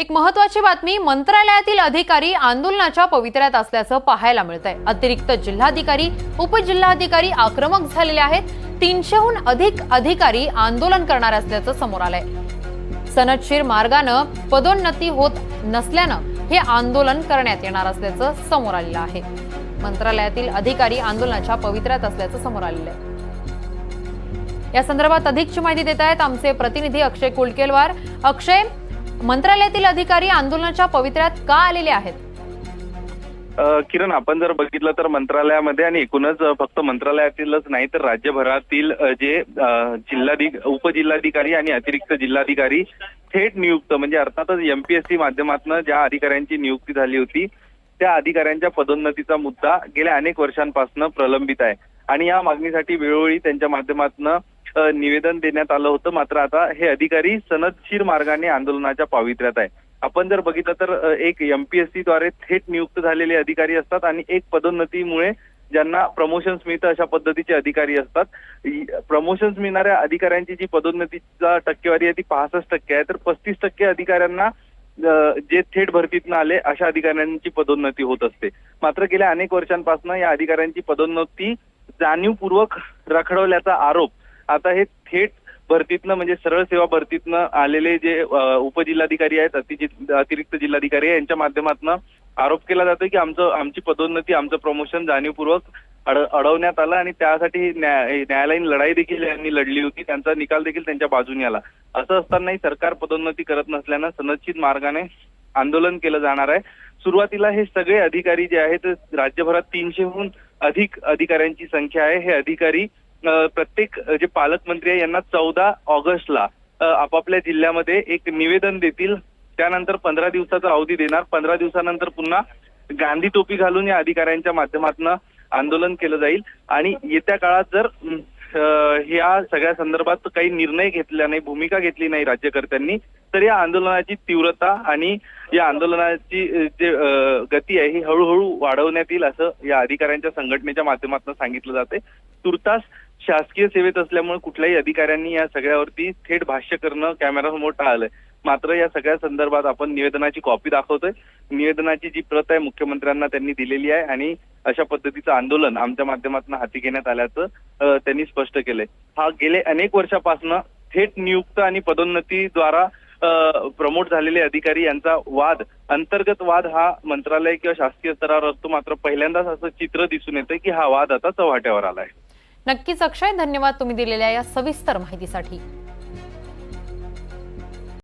एक महत्त्वाची बातमी, मंत्रालयातील अधिकारी आंदोलनाच्या पवित्र्यात असल्याचं पाहायला मिळतंय। अतिरिक्त जिल्हाधिकारी, उपजिल्हाधिकारी आक्रमक झालेले आहेत। 300हून अधिक अधिकारी आंदोलन करणार असल्याचं समोर आलंय। सनदशीर मार्गानं पदोन्नती होत नसल्यानं हे आंदोलन करण्यात येणार असल्याचं समोर आलेलं आहे। मंत्रालयातील अधिकारी आंदोलनाच्या पवित्र्यात असल्याचं समोर आलेलं आहे। या संदर्भात अधिकची माहिती देत आहेत आमचे प्रतिनिधी अक्षय कुलकेलवार। अक्षय, मंत्रालयातील अधिकारी आंदोलनाच्या पवित्र्यात का आलेले आहेत? किरण, आपण जर बघितलं तर मंत्रालयामध्ये आणि एकूणच फक्त मंत्रालयातीलच नाही तर राज्यभरातील जे उपजिल्हाधिकारी आणि अतिरिक्त जिल्हाधिकारी थेट नियुक्त म्हणजे अर्थातच एमपीएससी माध्यमातून ज्या अधिकाऱ्यांची नियुक्ती झाली होती त्या अधिकाऱ्यांच्या पदोन्नतीचा मुद्दा गेल्या अनेक वर्षांपासून प्रलंबित आहे आणि या मागणीसाठी वेळोवेळी त्यांच्या माध्यमातून निवेदन देण्यात आलं होतं। मात्र आता हे अधिकारी सनदशीर मार्गाने आंदोलनाच्या पावित्र्यात आहे। आपण जर बघितलं तर एक एमपीएससी द्वारे थेट नियुक्त झालेले अधिकारी असतात आणि एक पदोन्नतीमुळे ज्यांना प्रमोशन्स मिळतं अशा पद्धतीचे अधिकारी असतात। प्रमोशन्स मिळणाऱ्या अधिकाऱ्यांची जी पदोन्नतीचा टक्केवारी आहे ती 65% आहे, तर 35% अधिकाऱ्यांना जे थेट भरतीतून आले अशा अधिकाऱ्यांची पदोन्नती होत असते। मात्र गेल्या अनेक वर्षांपासून या अधिकाऱ्यांची पदोन्नती जाणीवपूर्वक रखडवल्याचा आरोप आता हे थेट भरतीतनं म्हणजे सरळ सेवा भरतीतनं आलेले जे उपजिल्हाधिकारी आहेत, अतिरिक्त जिल्हाधिकारी यांच्या माध्यमातून आरोप केला जातो की आमची पदोन्नती, आमचं प्रमोशन जाणीवपूर्वक अडवण्यात आलं आणि त्यासाठी न्यायालयीन लढाई देखील यांनी लढली होती। त्यांचा निकाल देखील त्यांच्या बाजूने आला। असं असतानाही सरकार पदोन्नती करत नसल्यानं सनदशीर मार्गाने आंदोलन केलं जाणार आहे। सुरुवातीला हे सगळे अधिकारी जे आहेत राज्यभरात 300हून अधिक अधिकाऱ्यांची संख्या आहे। हे अधिकारी प्रत्येक जे पालकमंत्री आहे यांना 14 ऑगस्टला आपापल्या जिल्ह्यामध्ये एक निवेदन देतील। त्यानंतर 15 दिवसाचा अवधी देणार। 15 दिवसानंतर पुन्हा गांधी टोपी घालून या अधिकाऱ्यांच्या माध्यमातून आंदोलन केलं जाईल आणि येत्या काळात जर या सगळ्या संदर्भात काही निर्णय घेतला नाही, भूमिका घेतली नाही राज्यकर्त्यांनी, तर या आंदोलनाची तीव्रता आणि या आंदोलनाची जे गती आहे ही हळूहळू वाढवण्यात येईल असं या अधिकाऱ्यांच्या संघटनेच्या माध्यमातून सांगितलं जाते। तुर्तास शासकीय सेवेत असल्यामुळे कुठल्याही अधिकाऱ्यांनी या सगळ्यावरती थेट भाष्य करणं कॅमेरासमोर टाळलंय। मात्र या सगळ्या संदर्भात आपण निवेदनाची कॉपी दाखवतोय। निवेदनाची जी प्रत आहे मुख्यमंत्र्यांना त्यांनी दिलेली आहे आणि अशा पद्धतीचं आंदोलन आमच्या माध्यमातून हाती घेण्यात आल्याचं त्यांनी स्पष्ट केलंय। हा गेले अनेक वर्षापासून थेट नियुक्त आणि पदोन्नतीद्वारा प्रमोट झालेले अधिकारी यांचा वाद, अंतर्गत वाद हा मंत्रालय किंवा शासकीय स्तरावर असतो। मात्र पहिल्यांदाच असं चित्र दिसून येतं की हा वाद आता चव्हाट्यावर आलाय। नक्कीच अक्षय, धन्यवाद तुम्ही दिलेल्या या सविस्तर माहितीसाठी।